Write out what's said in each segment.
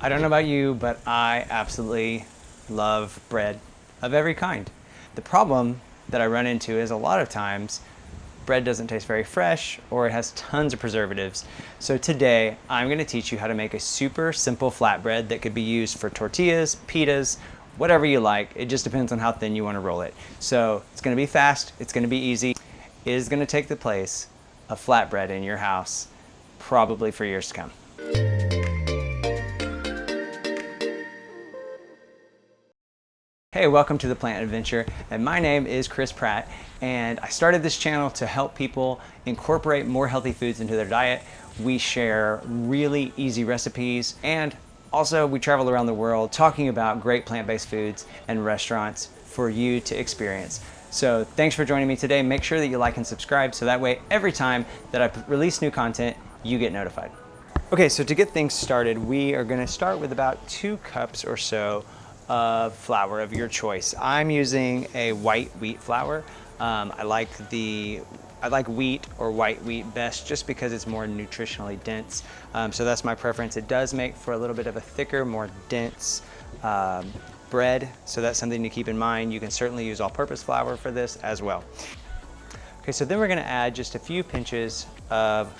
I don't know about you, but I absolutely love bread of every kind. The problem that I run into is a lot of times bread doesn't taste very fresh or it has tons of preservatives. So today I'm going to teach you how to make a super simple flatbread that could be used for tortillas, pitas, whatever you like. It just depends on how thin you want to roll it. So it's going to be fast, it's going to be easy. It is going to take the place of flatbread in your house probably for years to come. Hey, welcome to The Plant Adventure, and my name is Chris Pratt, and I started this channel to help people incorporate more healthy foods into their diet. We share really easy recipes, and also we travel around the world talking about great plant-based foods and restaurants for you to experience. So thanks for joining me today. Make sure that you like and subscribe so that way every time that I release new content, you get notified. Okay, so to get things started, we are going to start with about 2 cups or so of flour of your choice. I'm using a white wheat flour. I like wheat or white wheat best just because it's more nutritionally dense. So that's my preference. It does make for a little bit of a thicker, more dense bread. So that's something to keep in mind. You can certainly use all-purpose flour for this as well. Okay, so then we're gonna add just a few pinches of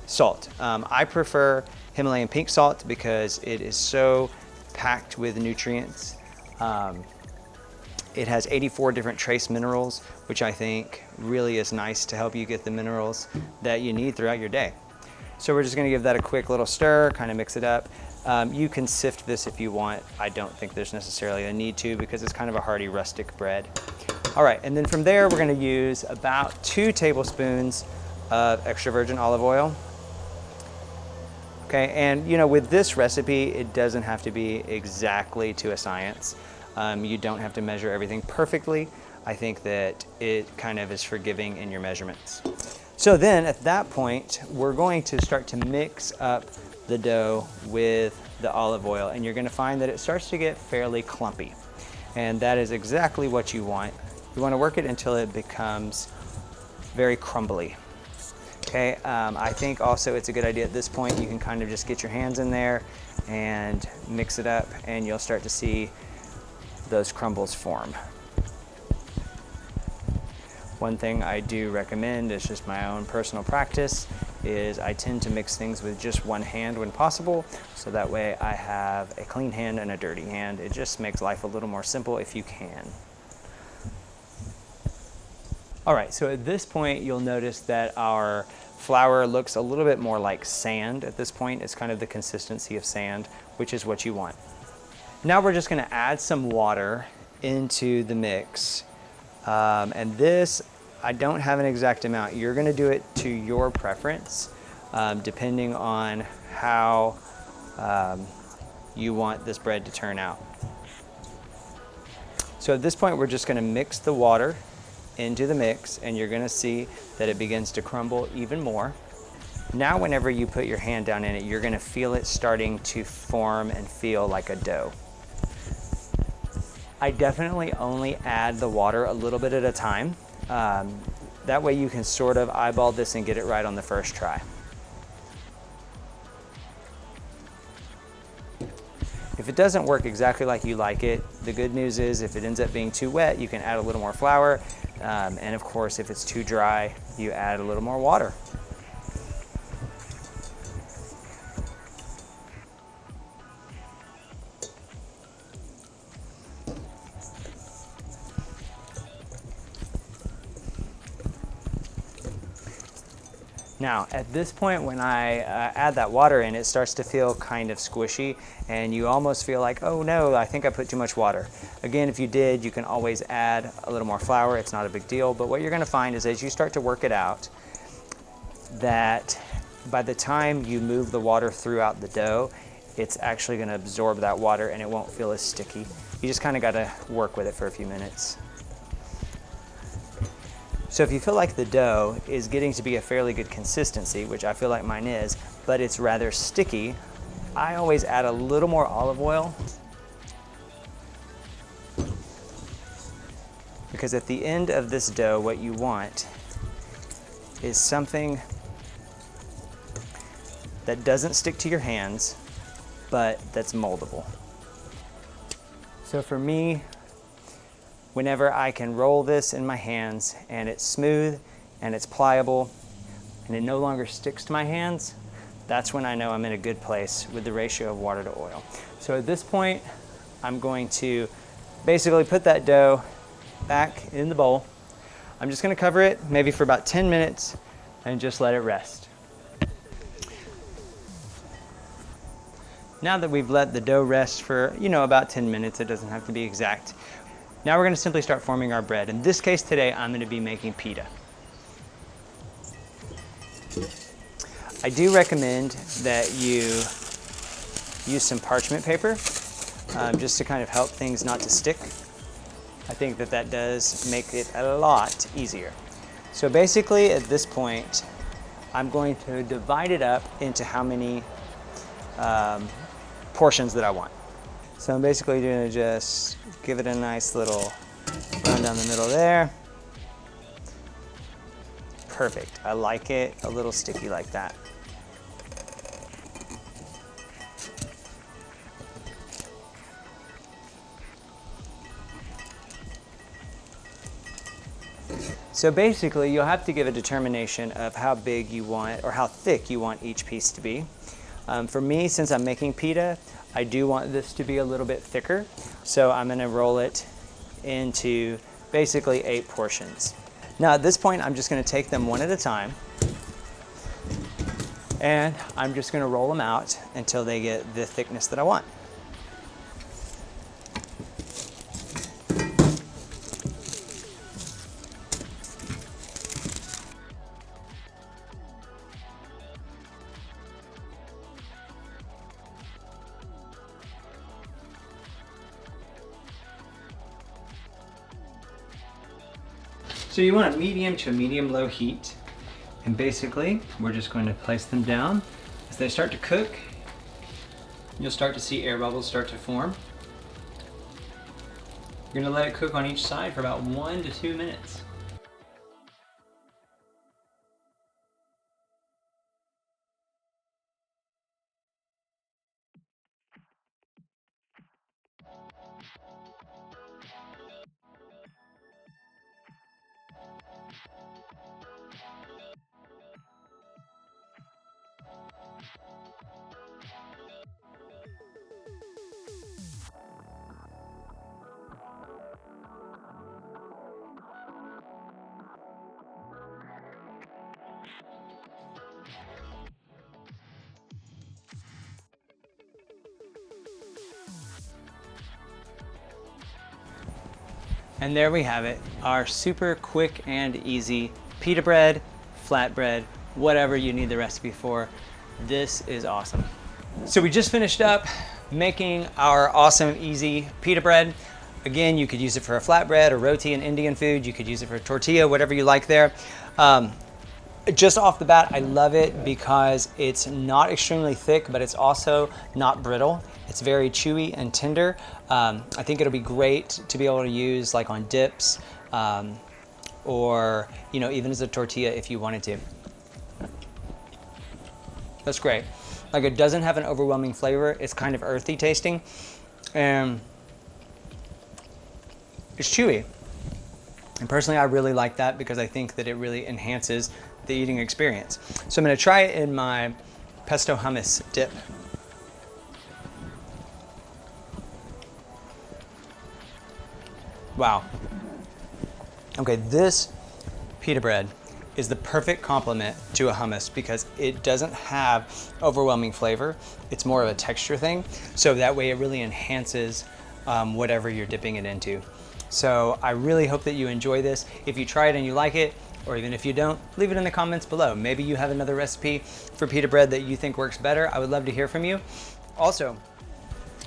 salt. I prefer Himalayan pink salt because it is so packed with nutrients. It has 84 different trace minerals, which I think really is nice to help you get the minerals that you need throughout your day. So we're just gonna give that a quick little stir, kind of mix it up. You can sift this if you want. I don't think there's necessarily a need to because it's kind of a hearty rustic bread. All right, and then from there, we're gonna use about 2 tablespoons of extra virgin olive oil. Okay, and you know, with this recipe, it doesn't have to be exactly to a science. You don't have to measure everything perfectly. I think that it kind of is forgiving in your measurements. So then at that point, we're going to start to mix up the dough with the olive oil, and you're gonna find that it starts to get fairly clumpy. And that is exactly what you want. You wanna work it until it becomes very crumbly. Okay, I think also it's a good idea at this point, you can kind of just get your hands in there and mix it up, and you'll start to see those crumbles form. One thing I do recommend, is just my own personal practice, is I tend to mix things with just one hand when possible, so that way I have a clean hand and a dirty hand. It just makes life a little more simple if you can. All right, so at this point, you'll notice that our flour looks a little bit more like sand at this point. It's kind of the consistency of sand, which is what you want. Now we're just gonna add some water into the mix. And this, I don't have an exact amount. You're gonna do it to your preference, depending on how you want this bread to turn out. So at this point, we're just gonna mix the water into the mix, and you're gonna see that it begins to crumble even more. Now, whenever you put your hand down in it, you're gonna feel it starting to form and feel like a dough. I definitely only add the water a little bit at a time. That way you can sort of eyeball this and get it right on the first try. If it doesn't work exactly like you like it, the good news is if it ends up being too wet, you can add a little more flour. And of course, if it's too dry, you add a little more water. Now, at this point, when I add that water in, it starts to feel kind of squishy, and you almost feel like, oh no, I think I put too much water. Again, if you did, you can always add a little more flour. It's not a big deal, but what you're gonna find is as you start to work it out, that by the time you move the water throughout the dough, it's actually gonna absorb that water and it won't feel as sticky. You just kinda gotta work with it for a few minutes. So if you feel like the dough is getting to be a fairly good consistency, which I feel like mine is, but it's rather sticky, I always add a little more olive oil. Because at the end of this dough, what you want is something that doesn't stick to your hands, but that's moldable. So for me, whenever I can roll this in my hands and it's smooth and it's pliable and it no longer sticks to my hands, that's when I know I'm in a good place with the ratio of water to oil. So at this point, I'm going to basically put that dough back in the bowl. I'm just gonna cover it maybe for about 10 minutes and just let it rest. Now that we've let the dough rest for, about 10 minutes, it doesn't have to be exact. Now we're gonna simply start forming our bread. In this case today, I'm gonna be making pita. I do recommend that you use some parchment paper just to kind of help things not to stick. I think that does make it a lot easier. So basically at this point, I'm going to divide it up into how many portions that I want. So I'm basically going to just give it a nice little run down the middle there. Perfect. I like it a little sticky like that. So basically, you'll have to give a determination of how big you want or how thick you want each piece to be. For me, since I'm making pita, I do want this to be a little bit thicker. So I'm gonna roll it into basically 8 portions. Now at this point, I'm just gonna take them one at a time and I'm just gonna roll them out until they get the thickness that I want. So you want a medium to a medium-low heat, and basically we're just going to place them down. As they start to cook, you'll start to see air bubbles start to form. You're going to let it cook on each side for about 1 to 2 minutes. And there we have it, our super quick and easy pita bread, flatbread, whatever you need the recipe for. This is awesome. So we just finished up making our awesome, easy pita bread. Again, you could use it for a flatbread, a roti, an Indian food. You could use it for a tortilla, whatever you like there. Just off the bat, I love it because it's not extremely thick, but it's also not brittle. It's very chewy and tender. I think it'll be great to be able to use like on dips or even as a tortilla if you wanted to. That's great. Like, it doesn't have an overwhelming flavor. It's kind of earthy tasting and it's chewy. And personally, I really like that because I think that it really enhances the eating experience. So I'm gonna try it in my pesto hummus dip. Wow. Okay, this pita bread is the perfect complement to a hummus because it doesn't have overwhelming flavor. It's more of a texture thing. So that way it really enhances whatever you're dipping it into. So I really hope that you enjoy this. If you try it and you like it, or even if you don't, leave it in the comments below. Maybe you have another recipe for pita bread that you think works better. I would love to hear from you. Also,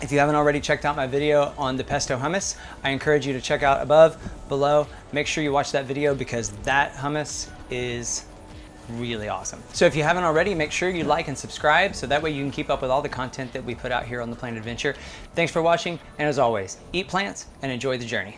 if you haven't already checked out my video on the pesto hummus, I encourage you to check out above, below. Make sure you watch that video because that hummus is really awesome. So if you haven't already, make sure you like and subscribe so that way you can keep up with all the content that we put out here on The Planet Adventure. Thanks for watching, and as always, eat plants and enjoy the journey.